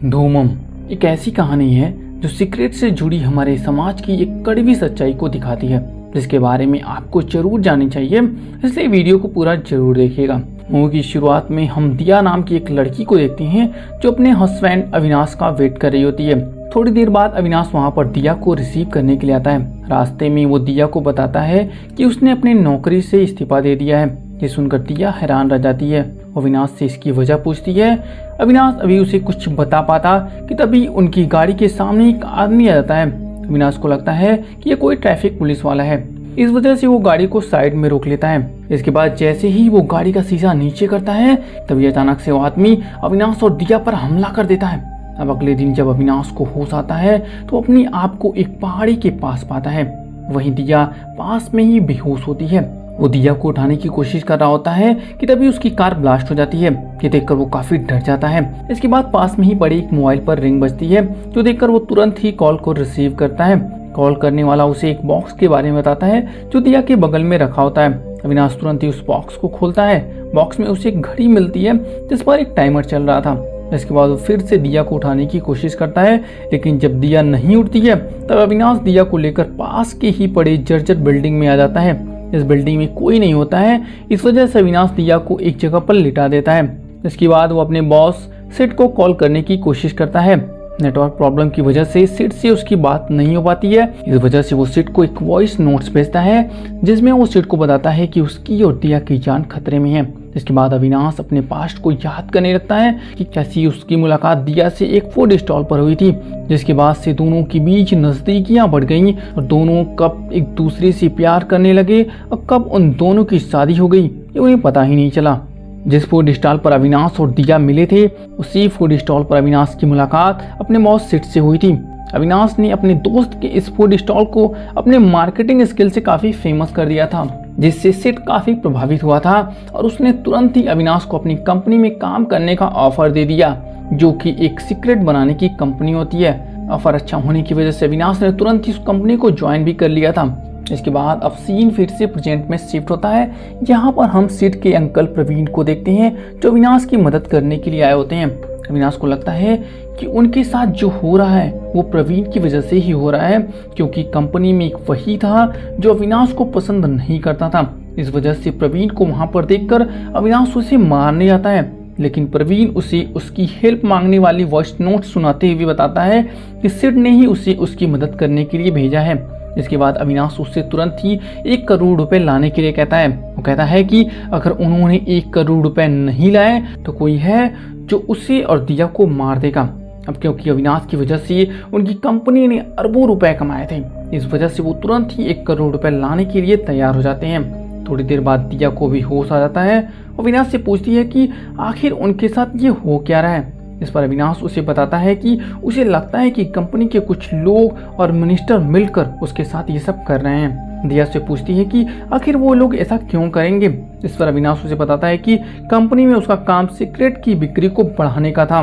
धूमम एक ऐसी कहानी है जो सीक्रेट से जुड़ी हमारे समाज की एक कड़वी सच्चाई को दिखाती है, जिसके बारे में आपको जरूर जाननी चाहिए। इसलिए वीडियो को पूरा जरूर देखिएगा। मूवी की शुरुआत में हम दिया नाम की एक लड़की को देखते हैं जो अपने हस्बैंड अविनाश का वेट कर रही होती है। थोड़ी देर बाद अविनाश वहां पर दिया को रिसीव करने के लिए आता है। रास्ते में वो दिया को बताता है कि उसने अपनी नौकरी से इस्तीफा दे दिया है। ये सुनकर दिया हैरान रह जाती है। अविनाश से इसकी वजह पूछती है। अविनाश अभी उसे कुछ बता पाता कि तभी उनकी गाड़ी के सामने एक आदमी आ जाता है। अविनाश को लगता है कि ये कोई ट्रैफिक पुलिस वाला है, इस वजह से वो गाड़ी को साइड में रोक लेता है। इसके बाद जैसे ही वो गाड़ी का शीशा नीचे करता है तभी अचानक से वो आदमी अविनाश और दिया पर हमला कर देता है। अब अगले दिन जब अविनाश को होश आता है तो अपने आप को एक पहाड़ी के पास पाता है। वहीं दिया पास में ही बेहोश होती है। वो दिया को उठाने की कोशिश कर रहा होता है कि तभी उसकी कार ब्लास्ट हो जाती है। ये देखकर वो काफी डर जाता है। इसके बाद पास में ही पड़ी एक मोबाइल पर रिंग बजती है, जो देखकर वो तुरंत ही कॉल को रिसीव करता है। कॉल करने वाला उसे एक बॉक्स के बारे में बताता है जो दिया के बगल में रखा होता है। अविनाश तुरंत ही उस बॉक्स को खोलता है। बॉक्स में उसे एक घड़ी मिलती है जिस पर एक टाइमर चल रहा था। इसके बाद वो फिर से दिया को उठाने की कोशिश करता है, लेकिन जब दिया नहीं उठती है तब अविनाश दिया को लेकर पास के ही पड़े जर्जर बिल्डिंग में आ जाता है। इस बिल्डिंग में कोई नहीं होता है, इस वजह से अविनाश दिया को एक जगह पर लिटा देता है। इसके बाद वो अपने बॉस सिड को कॉल करने की कोशिश करता है। नेटवर्क प्रॉब्लम की वजह से सिड से उसकी बात नहीं हो पाती है। इस वजह से वो सिड को एक वॉइस नोट्स भेजता है जिसमें वो सिड को बताता है कि उसकी और दिया की जान खतरे में है। इसके बाद अविनाश अपने पास्ट को याद करने लगता है कि कैसी उसकी मुलाकात दिया से एक फूड स्टॉल पर हुई थी, जिसके बाद से दोनों के बीच नजदीकियां बढ़ गईं और दोनों कब एक दूसरे से प्यार करने लगे और कब उन दोनों की शादी हो गई ये उन्हें पता ही नहीं चला। जिस फूड स्टॉल पर अविनाश और दिया मिले थे उसी फूड स्टॉल पर अविनाश की मुलाकात अपने बॉस सिड से हुई थी। अविनाश ने अपने दोस्त के इस फूड स्टॉल को अपने मार्केटिंग स्किल से काफी फेमस कर दिया था, जिससे सिड काफी प्रभावित हुआ था और उसने तुरंत ही अविनाश को अपनी कंपनी में काम करने का ऑफर दे दिया, जो कि एक सीक्रेट बनाने की कंपनी होती है। ऑफर अच्छा होने की वजह से अविनाश ने तुरंत ही उस कंपनी को ज्वाइन भी कर लिया था। इसके बाद अब सीन फिर से प्रेजेंट में शिफ्ट होता है। यहाँ पर हम सिड के अंकल प्रवीण को देखते हैं जो अविनाश की मदद करने के लिए आए होते हैं। अविनाश को लगता है कि उनके साथ जो हो रहा है वो प्रवीण की वजह से ही हो रहा है, क्योंकि कंपनी में एक वही था जो अविनाश को पसंद नहीं करता था। इस वजह से प्रवीण को वहां पर देखकर अविनाश उसे मारने आता है, लेकिन प्रवीण उसे उसकी हेल्प मांगने वाली वॉइस नोट सुनाते हुए बताता है कि सिड ने ही उसे उसकी मदद करने के लिए भेजा है। इसके बाद अविनाश उससे तुरंत ही 1 करोड़ रुपए लाने के लिए कहता है। वो कहता है कि अगर उन्होंने 1 करोड़ रुपए नहीं लाए तो कोई है जो उसे और दिया को मार देगा। अब क्योंकि अविनाश की वजह से उनकी कंपनी ने अरबों रुपए कमाए थे, इस वजह से वो तुरंत ही 1 करोड़ रुपए लाने के लिए तैयार हो जाते हैं। थोड़ी देर बाद दिया को भी होश आ जाता है। अविनाश से पूछती है कि आखिर उनके साथ ये हो क्या रहा है। इस पर अविनाश उसे बताता है कि उसे लगता है कि कंपनी के कुछ लोग और मिनिस्टर मिलकर उसके साथ ये सब कर रहे हैं। दिया से पूछती है कि आखिर वो लोग ऐसा क्यों करेंगे। इस पर अविनाश उसे बताता है कि कंपनी में उसका काम सीक्रेट की बिक्री को बढ़ाने का था।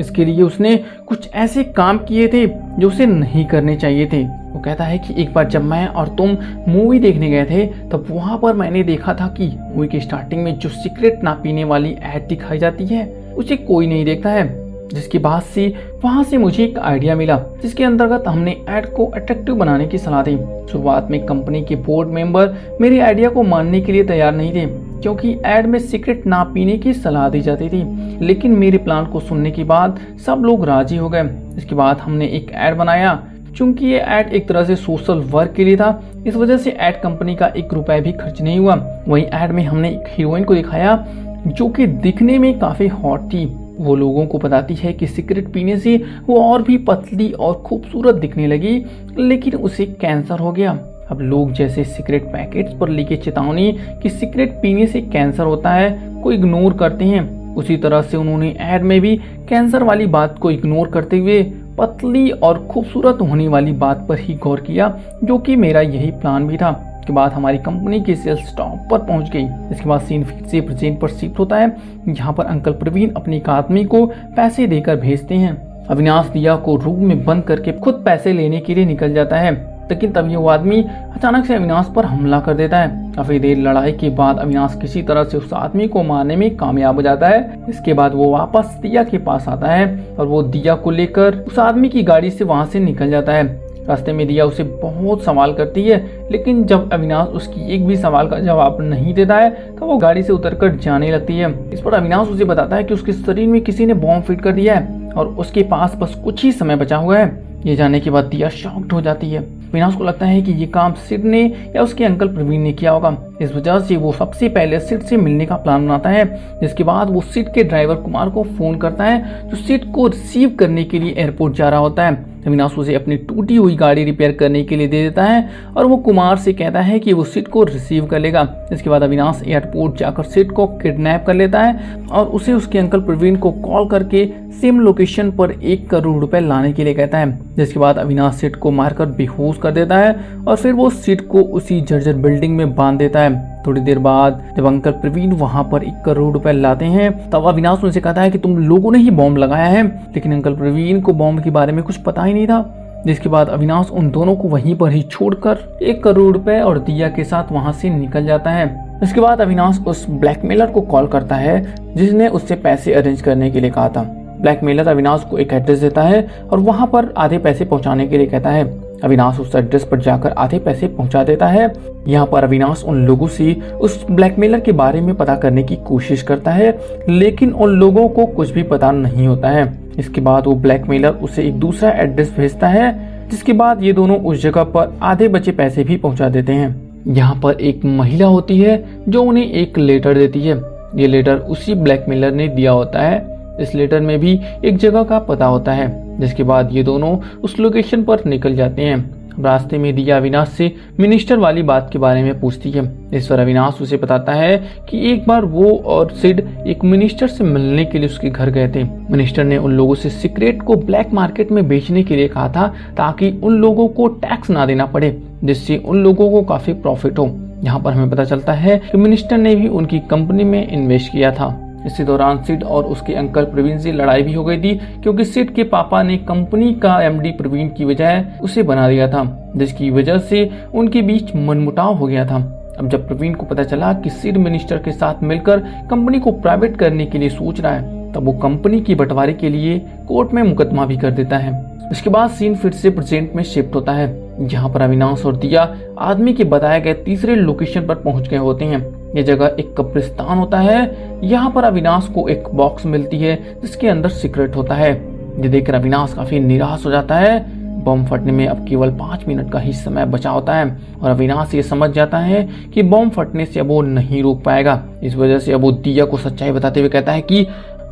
इसके लिए उसने कुछ ऐसे काम किए थे जो उसे नहीं करने चाहिए थे। वो कहता है कि एक बार जब मैं और तुम मूवी देखने गए थे तब वहां पर मैंने देखा था कि मूवी की स्टार्टिंग में जो सीक्रेट ना पीने वाली ऐड दिखाई जाती है उसे कोई नहीं देखता है, जिसके बाद से वहां से मुझे एक आइडिया मिला जिसके अंतर्गत हमने ऐड को अट्रैक्टिव बनाने की सलाह दी। शुरुआत में कंपनी के बोर्ड मेंबर मेरे आइडिया को मानने के लिए तैयार नहीं थे, क्योंकि ऐड में सिगरेट ना पीने की सलाह दी जाती थी, लेकिन मेरे प्लान को सुनने के बाद सब लोग राजी हो गए। इसके बाद हमने एक ऐड बनाया। चूंकि ये ऐड एक तरह से सोशल वर्क के लिए था, इस वजह से ऐड कंपनी का 1 रुपया भी खर्च नहीं हुआ। वहीं ऐड में हमने एक हीरोइन को दिखाया जो कि दिखने में काफी हॉट थी। वो लोगों को बताती है कि सिगरेट पीने से वो और भी पतली और खूबसूरत दिखने लगी, लेकिन उसे कैंसर हो गया। अब लोग जैसे सिगरेट पैकेट्स पर लिखे चेतावनी कि सिगरेट पीने से कैंसर होता है को इग्नोर करते हैं, उसी तरह से उन्होंने ऐड में भी कैंसर वाली बात को इग्नोर करते हुए पतली और खूबसूरत होने वाली बात पर ही गौर किया, जो कि मेरा यही प्लान भी था। इसके बाद हमारी कंपनी की सेल्स टॉप पर पहुंच गई। इसके बाद सीन फिर से प्रेजेंट पर शिफ्ट होता है। यहाँ पर अंकल प्रवीण अपने एक आदमी को पैसे देकर भेजते हैं। अविनाश दिया को रूम में बंद करके खुद पैसे लेने के लिए निकल जाता है। लेकिन तभी वो आदमी अचानक से अविनाश पर हमला कर देता है। काफी देर लड़ाई के बाद अविनाश किसी तरह से उस आदमी को मारने में कामयाब हो जाता है। इसके बाद वो वापस दिया के पास आता है और वो दिया को लेकर उस आदमी की गाड़ी से वहां से निकल जाता है। रास्ते में दिया उसे बहुत सवाल करती है, लेकिन जब अविनाश उसकी एक भी सवाल का जवाब नहीं देता है तो वो गाड़ी से उतरकर जाने लगती है। इस पर अविनाश उसे बताता है कि उसके शरीर में किसी ने बॉम्ब फिट कर दिया है और उसके पास बस कुछ ही समय बचा हुआ है। ये जानने के बाद दिया शॉक्ड हो जाती है। अविनाश को लगता है कि ये काम सिड ने या उसके अंकल प्रवीण ने किया होगा। इस वजह से वो सबसे पहले सिड से मिलने का प्लान बनाता है। जिसके बाद वो सिड के ड्राइवर कुमार को फोन करता है जो सिड को रिसीव करने के लिए एयरपोर्ट जा रहा होता है। अविनाश उसे अपनी टूटी हुई गाड़ी रिपेयर करने के लिए दे देता है और वो कुमार से कहता है कि वो सिड को रिसीव कर लेगा। इसके बाद अविनाश एयरपोर्ट जाकर सिड को किडनैप कर लेता है और उसे उसके अंकल प्रवीण को कॉल करके सेम लोकेशन पर 1 करोड़ रुपए लाने के लिए कहता है। जिसके बाद अविनाश सिड को मारकर बेहोश कर देता है और फिर वो सिड को उसी जर्जर बिल्डिंग में बांध देता है। थोड़ी देर बाद जब अंकल प्रवीण वहां पर 1 करोड़ रुपए लाते हैं तब अविनाश उनसे कहता है कि तुम लोगों ने ही बॉम्ब लगाया है, लेकिन अंकल प्रवीण को बॉम्ब के बारे में कुछ पता ही नहीं था। जिसके बाद अविनाश उन दोनों को वहीं पर ही छोड़कर 1 करोड़ रुपए और दिया के साथ वहां से निकल जाता है। इसके बाद अविनाश उस ब्लैकमेलर को कॉल करता है जिसने उससे पैसे अरेंज करने के लिए कहा था। ब्लैकमेलर अविनाश को एक एड्रेस देता है और वहां पर आधे पैसे पहुंचाने के लिए कहता है। अविनाश उस एड्रेस पर जाकर आधे पैसे पहुंचा देता है। यहाँ पर अविनाश उन लोगों से उस ब्लैकमेलर के बारे में पता करने की कोशिश करता है, लेकिन उन लोगों को कुछ भी पता नहीं होता है। इसके बाद वो ब्लैकमेलर उसे एक दूसरा एड्रेस भेजता है, जिसके बाद ये दोनों उस जगह पर आधे बचे पैसे भी पहुंचा देते हैं। यहाँ पर एक महिला होती है जो उन्हें एक लेटर देती है। ये लेटर उसी ब्लैकमेलर ने दिया होता है। इस लेटर में भी एक जगह का पता होता है। जिसके बाद ये दोनों उस लोकेशन पर निकल जाते हैं। रास्ते में दिया अविनाश से मिनिस्टर वाली बात के बारे में पूछती है। इस पर अविनाश उसे बताता है कि एक बार वो और सिड एक मिनिस्टर से मिलने के लिए उसके घर गए थे। मिनिस्टर ने उन लोगों से सिगरेट को ब्लैक मार्केट में बेचने के लिए कहा था ताकि उन लोगों को टैक्स ना देना पड़े, जिससे उन लोगों को काफी प्रॉफिट हो। यहाँ पर हमें पता चलता है कि मिनिस्टर ने भी उनकी कंपनी में इन्वेस्ट किया था। इसी दौरान सिड और उसके अंकल प्रवीण से लड़ाई भी हो गई थी, क्योंकि सिड के पापा ने कंपनी का एमडी प्रवीण की बजाय उसे बना दिया था, जिसकी वजह से उनके बीच मनमुटाव हो गया था। अब जब प्रवीण को पता चला कि सिड मिनिस्टर के साथ मिलकर कंपनी को प्राइवेट करने के लिए सोच रहा है, तब वो कंपनी की बंटवारे के लिए कोर्ट में मुकदमा भी कर देता है। इसके बाद सीन फिर से प्रेजेंट में शिफ्ट होता है। यहाँ पर अविनाश और दिया आदमी के बताए गए तीसरे लोकेशन पर पहुंच गए होते हैं। ये जगह एक कब्रिस्तान होता है। यहाँ पर अविनाश को एक बॉक्स मिलती है जिसके अंदर सिगरेट होता है। ये देखकर अविनाश काफी निराश हो जाता है। बम फटने में अब केवल 5 मिनट का ही समय बचा होता है और अविनाश ये समझ जाता है कि बम फटने से अब वो नहीं रोक पाएगा। इस वजह से अब वो दिया को सच्चाई बताते हुए कहता है कि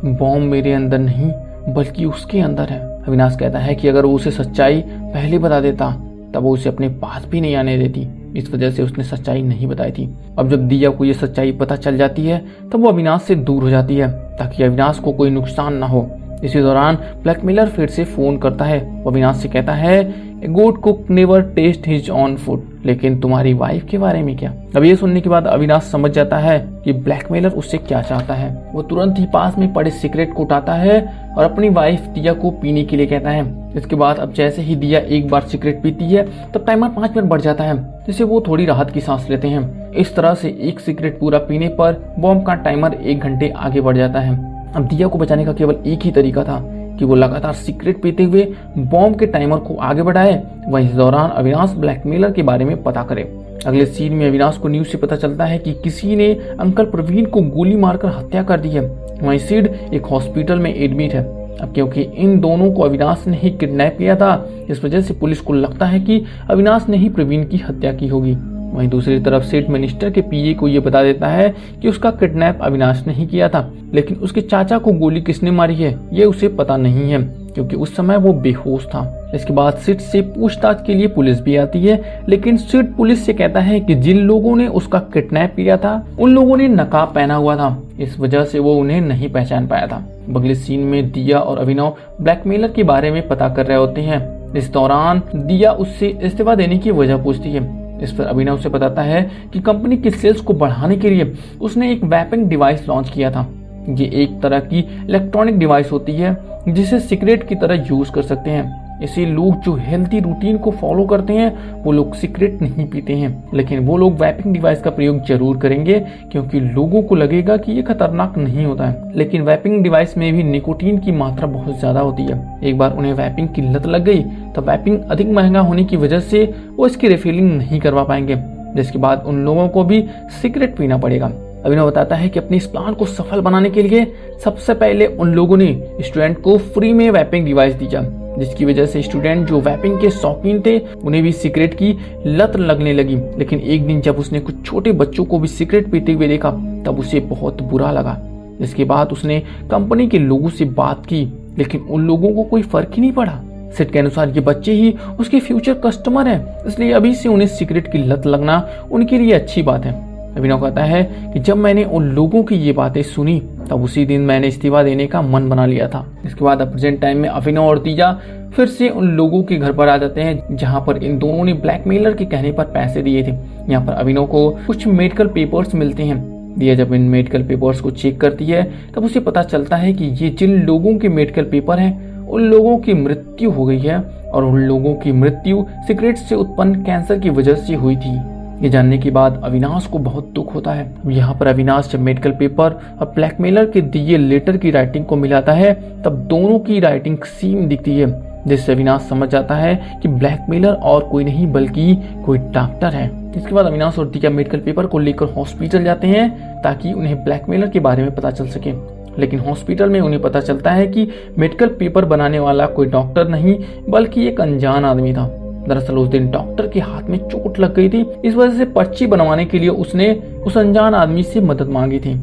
बम मेरे अंदर नहीं बल्कि उसके अंदर है। अविनाश कहता है कि अगर वो उसे सच्चाई पहले बता देता तब वो उसे अपने पास भी नहीं आने देती, इस वजह से उसने सच्चाई नहीं बताई थी। अब जब दिया को ये सच्चाई पता चल जाती है तब वो अविनाश से दूर हो जाती है ताकि अविनाश को कोई नुकसान ना हो। इसी दौरान ब्लैकमेलर फिर से फोन करता है। वो अविनाश से कहता है a good cook never taste his own food, लेकिन तुम्हारी वाइफ के बारे में क्या? अब ये सुनने के बाद अविनाश समझ जाता है कि ब्लैकमेलर उससे क्या चाहता है। वो तुरंत ही पास में पड़े सिगरेट को उठाता है और अपनी वाइफ दिया को पीने के लिए कहता है। इसके बाद अब जैसे ही दिया एक बार सिगरेट पीती है तब टाइमर 5 मिनट बढ़ जाता है, जिससे वो थोड़ी राहत की सांस लेते हैं। इस तरह से एक सिगरेट पूरा पीने पर बॉम्ब का टाइमर 1 घंटे आगे बढ़ जाता है। अब दिया को बचाने का केवल एक ही तरीका था कि वो लगातार सिगरेट पीते हुए बॉम्ब के टाइमर को आगे बढ़ाए। वहीं इस दौरान अविनाश ब्लैकमेलर के बारे में पता करे। अगले सीन में अविनाश को न्यूज से पता चलता है कि किसी ने अंकल प्रवीण को गोली मारकर हत्या कर दी है। वहीं सिड एक हॉस्पिटल में एडमिट है। अब क्योंकि इन दोनों को अविनाश ने ही किडनैप किया था, इस वजह से पुलिस को लगता है कि अविनाश ने ही प्रवीण की हत्या की होगी। वहीं दूसरी तरफ सिड मिनिस्टर के पीए को ये बता देता है कि उसका किडनैप अविनाश ने ही किया था, लेकिन उसके चाचा को गोली किसने मारी है ये उसे पता नहीं है, क्योंकि उस समय वो बेहोश था। इसके बाद सिड से पूछताछ के लिए पुलिस भी आती है, लेकिन सिड पुलिस से कहता है कि जिन लोगों ने उसका किडनैप किया था उन लोगों ने नकाब पहना हुआ था, इस वजह से वो उन्हें नहीं पहचान पाया था। अगले सीन में दिया और अभिनव ब्लैकमेलर के बारे में पता कर रहे होते हैं। इस दौरान दिया उससे इस्तीफा देने की वजह पूछती है। इस पर अभिनव से बताता है कि कंपनी की सेल्स को बढ़ाने के लिए उसने एक वेपिंग डिवाइस लॉन्च किया था। ये एक तरह की इलेक्ट्रॉनिक डिवाइस होती है जिसे सिगरेट की तरह यूज कर सकते हैं। ऐसे लोग जो हेल्थी रूटीन को फॉलो करते हैं वो लोग सिगरेट नहीं पीते हैं, लेकिन वो लोग वैपिंग डिवाइस का प्रयोग जरूर करेंगे क्योंकि लोगों को लगेगा कि ये खतरनाक नहीं होता है। लेकिन वैपिंग डिवाइस में भी निकोटीन की मात्रा बहुत ज्यादा होती है। एक बार उन्हें वैपिंग की लत लग गई तो वैपिंग अधिक महंगा होने की वजह से वो इसकी रिफिलिंग नहीं करवा पाएंगे, जिसके बाद उन लोगों को भी सिगरेट पीना पड़ेगा। अभिनव बताता है कि अपने इस प्लान को सफल बनाने के लिए सबसे पहले उन लोगों ने स्टूडेंट को फ्री में वैपिंग डिवाइस दिया, जिसकी वजह से स्टूडेंट जो वैपिंग के शौकीन थे उन्हें भी सिगरेट की लत लगने लगी। लेकिन एक दिन जब उसने कुछ छोटे बच्चों को भी सिगरेट पीते हुए देखा तब उसे बहुत बुरा लगा। इसके बाद उसने कंपनी के लोगों से बात की, लेकिन उन लोगों को कोई फर्क ही नहीं पड़ा। सेट के अनुसार ये बच्चे ही उसके फ्यूचर कस्टमर हैं, इसलिए अभी से उन्हें सिगरेट की लत लगना उनके लिए अच्छी बात है। अभिनव कहता है कि जब मैंने उन लोगों की ये बातें सुनी तब उसी दिन मैंने इस्तीफा देने का मन बना लिया था। इसके बाद प्रेजेंट टाइम में अभिनव और दिया फिर से उन लोगों के घर पर आ जाते हैं जहां पर इन दोनों ने ब्लैकमेलर के कहने पर पैसे दिए थे। यहाँ पर अभिनव को कुछ मेडिकल पेपर्स मिलते हैं। दिया जब इन मेडिकल पेपर्स को चेक करती है तब उसे पता चलता है कि ये जिन लोगों के मेडिकल पेपर हैं उन लोगों की मृत्यु हो गई है और उन लोगों की मृत्यु सिगरेट से उत्पन्न कैंसर की वजह से हुई थी। ये जानने के बाद अविनाश को बहुत दुख होता है। यहाँ पर अविनाश जब मेडिकल पेपर और ब्लैकमेलर के दिए लेटर की राइटिंग को मिलाता है तब दोनों की राइटिंग सेम दिखती है, जिससे अविनाश समझ जाता है कि ब्लैकमेलर और कोई नहीं बल्कि कोई डॉक्टर है। इसके बाद अविनाश और दिया मेडिकल पेपर को लेकर हॉस्पिटल जाते हैं ताकि उन्हें ब्लैकमेलर के बारे में पता चल सके। लेकिन हॉस्पिटल में उन्हें पता चलता है कि मेडिकल पेपर बनाने वाला कोई डॉक्टर नहीं बल्कि एक अनजान आदमी था। दरअसल उस दिन डॉक्टर के हाथ में चोट लग गई थी, इस वजह से पर्ची बनवाने के लिए उसने उस अनजान आदमी से मदद मांगी थी।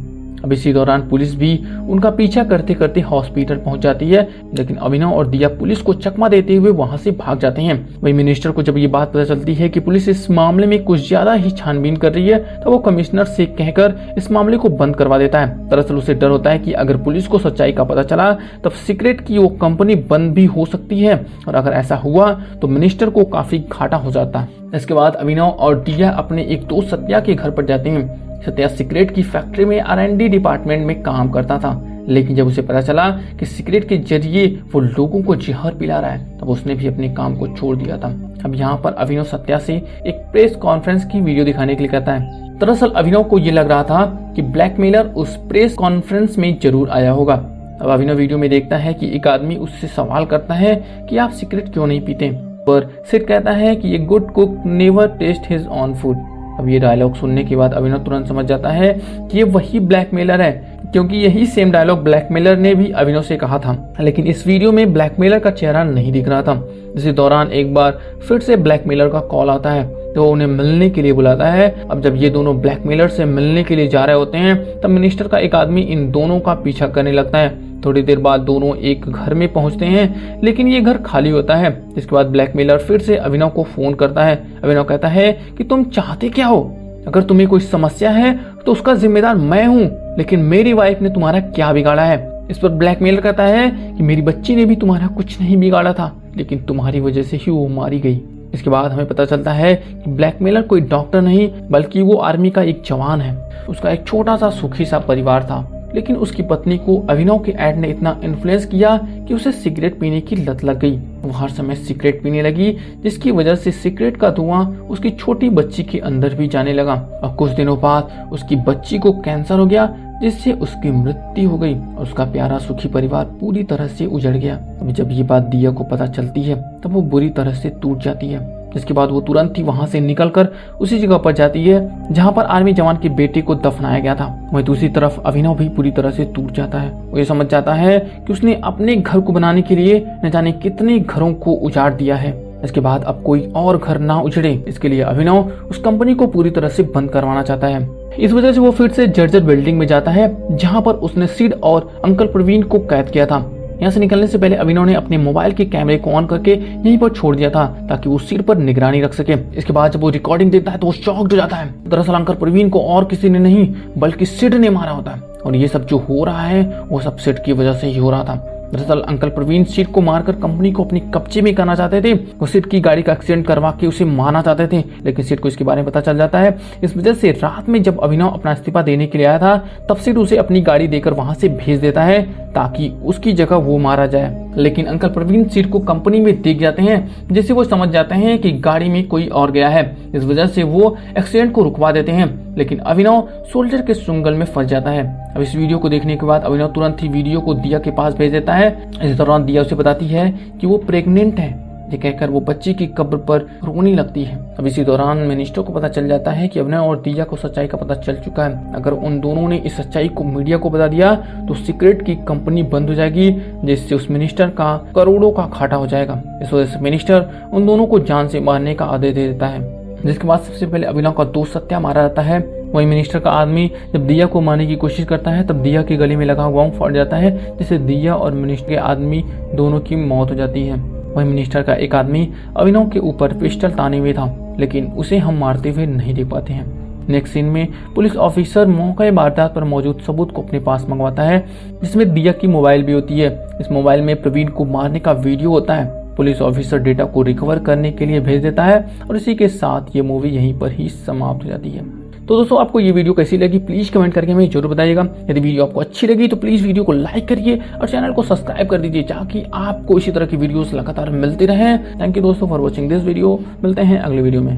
अब इसी दौरान पुलिस भी उनका पीछा करते करते हॉस्पिटल पहुंच जाती है, लेकिन अभिनव और दिया पुलिस को चकमा देते हुए वहां से भाग जाते हैं। वही मिनिस्टर को जब ये बात पता चलती है कि पुलिस इस मामले में कुछ ज्यादा ही छानबीन कर रही है तो वो कमिश्नर से कहकर इस मामले को बंद करवा देता है। दरअसल उसे डर होता है कि अगर पुलिस को सच्चाई का पता चला तब सिगरेट की वो कंपनी बंद भी हो सकती है और अगर ऐसा हुआ तो मिनिस्टर को काफी घाटा हो जाता है। इसके बाद अभिनव और दिया अपने एक दोस्त सत्या के घर पर जाते हैं। सत्या सिगरेट की फैक्ट्री में R&D डिपार्टमेंट में काम करता था, लेकिन जब उसे पता चला कि सिगरेट के जरिए वो लोगों को जहर पिला रहा है तब उसने भी अपने काम को छोड़ दिया था। अब यहाँ पर अभिनव सत्या से एक प्रेस कॉन्फ्रेंस की वीडियो दिखाने के लिए कहता है। दरअसल अभिनव को ये लग रहा था कि ब्लैकमेलर उस प्रेस कॉन्फ्रेंस में जरूर आया होगा। अब अभिनव वीडियो में देखता है कि एक आदमी उससे सवाल करता है कि आप सिगरेट क्यों नहीं पीते, पर सिड कहता है कि ये good cook never taste his own food. अब ये डायलॉग सुनने के बाद अभिनव तुरंत समझ जाता है कि ये वही ब्लैकमेलर है, क्योंकि यही सेम डायलॉग ब्लैकमेलर ने भी अभिनव से कहा था। लेकिन इस वीडियो में ब्लैकमेलर का चेहरा नहीं दिख रहा था। इसी दौरान एक बार फिर से ब्लैकमेलर का कॉल आता है तो उन्हें मिलने के लिए बुलाता है। अब जब ये दोनों ब्लैकमेलर से मिलने के लिए जा रहे होते हैं तब मिनिस्टर का एक आदमी इन दोनों का पीछा करने लगता है। थोड़ी देर बाद दोनों एक घर में पहुंचते हैं, लेकिन ये घर खाली होता है। इसके बाद ब्लैकमेलर फिर से अभिनव को फोन करता है। अभिनव कहता है कि तुम चाहते क्या हो, अगर तुम्हें कोई समस्या है तो उसका जिम्मेदार मैं हूँ, लेकिन मेरी वाइफ ने तुम्हारा क्या बिगाड़ा है। इस पर ब्लैकमेलर कहता है कि मेरी बच्ची ने भी तुम्हारा कुछ नहीं बिगाड़ा था, लेकिन तुम्हारी वजह से ही वो मारी गई। इसके बाद हमें पता चलता है कि ब्लैकमेलर कोई डॉक्टर नहीं बल्कि वो आर्मी का एक जवान है। उसका एक छोटा सा सुखी सा परिवार था, लेकिन उसकी पत्नी को अभिनव के ऐड ने इतना इन्फ्लुएंस किया कि उसे सिगरेट पीने की लत लग गई। वो हर समय सिगरेट पीने लगी, जिसकी वजह से सिगरेट का धुआं उसकी छोटी बच्ची के अंदर भी जाने लगा और कुछ दिनों बाद उसकी बच्ची को कैंसर हो गया, जिससे उसकी मृत्यु हो गई और उसका प्यारा सुखी परिवार पूरी तरह से उजड़ गया। अभी जब ये बात दिया को पता चलती है तब वो बुरी तरह से टूट जाती है। इसके बाद वो तुरंत ही वहां से निकलकर उसी जगह पर जाती है जहां पर आर्मी जवान के बेटे को दफनाया गया था। वहीं दूसरी तरफ अभिनव भी पूरी तरह से टूट जाता है। वो ये समझ जाता है कि उसने अपने घर को बनाने के लिए न जाने कितने घरों को उजाड़ दिया है। इसके बाद अब कोई और घर ना उजड़े, इसके लिए अभिनव उस कंपनी को पूरी तरह से बंद करवाना चाहता है। इस वजह से वो फिर से जर्जर बिल्डिंग में जाता है जहां पर उसने सिड और अंकल प्रवीण को कैद किया था। यहाँ से निकलने से पहले अभिनव ने अपने मोबाइल के कैमरे को ऑन करके यहीं पर छोड़ दिया था ताकि वो सीट पर निगरानी रख सके। इसके बाद जब वो रिकॉर्डिंग देखता है तो वो शॉक्ड हो जाता है। दरअसल अंकल प्रवीण को और किसी ने नहीं बल्कि सिड ने मारा होता है और ये सब जो हो रहा है वो सब सिड की वजह से ही हो रहा था। दरअसल अंकल प्रवीण सिड को मारकर कंपनी को अपने कब्जे में करना चाहते थे। वो सिड की गाड़ी का एक्सीडेंट करवा के उसे मारना चाहते थे, लेकिन सिड को इसके बारे में पता चल जाता है। इस वजह से रात में जब अभिनव अपना इस्तीफा देने के लिए आया था, तब सिड उसे अपनी गाड़ी देकर वहां से भेज देता है ताकि उसकी जगह वो मारा जाए। लेकिन अंकल प्रवीण सिड को कंपनी में देख जाते हैं, जिससे वो समझ जाते हैं कि गाड़ी में कोई और गया है। इस वजह से वो एक्सीडेंट को रुकवा देते हैं, लेकिन अभिनव सोल्जर के चुंगल में फंस जाता है। अब इस वीडियो को देखने के बाद अभिनव तुरंत ही वीडियो को दिया के पास भेज देता है। इस दौरान दिया उसे बताती है कि वो प्रेग्नेंट है। ये कहकर वो बच्ची की कब्र पर रोने लगती है। अब इसी दौरान मिनिस्टर को पता चल जाता है कि अभिनव और दिया को सच्चाई का पता चल चुका है। अगर उन दोनों ने इस सच्चाई को मीडिया को बता दिया तो सीक्रेट की कंपनी बंद हो जाएगी, जिससे उस मिनिस्टर का करोड़ों का घाटा हो जाएगा। इस वजह से मिनिस्टर उन दोनों को जान से मारने का आदेश दे देता है, जिसके बाद सबसे पहले अभिनव का दोस्त सत्या मारा जाता है। वही मिनिस्टर का आदमी जब दिया को मारने की कोशिश करता है, तब दिया के गले में लगा हुआ फट जाता है, जिससे दिया और मिनिस्टर के आदमी दोनों की मौत हो जाती है। वही मिनिस्टर का एक आदमी अभिनव के ऊपर पिस्टल ताने हुए था, लेकिन उसे हम मारते हुए नहीं देख पाते हैं। नेक्स्ट सीन में पुलिस ऑफिसर मौके वारदात पर मौजूद सबूत को अपने पास मंगवाता है, जिसमें दिया की मोबाइल भी होती है। इस मोबाइल में प्रवीण को मारने का वीडियो होता है। पुलिस ऑफिसर डेटा को रिकवर करने के लिए भेज देता है और इसी के साथ ये मूवी यहीं पर ही समाप्त हो जाती है। तो दोस्तों, आपको ये वीडियो कैसी लगी प्लीज कमेंट करके हमें जरूर बताइएगा। यदि वीडियो आपको अच्छी लगी तो प्लीज वीडियो को लाइक करिए और चैनल को सब्सक्राइब कर दीजिए, ताकि आपको इसी तरह की वीडियोस लगातार मिलती रहे। थैंक यू दोस्तों फॉर वॉचिंग दिस वीडियो। मिलते हैं अगले वीडियो में।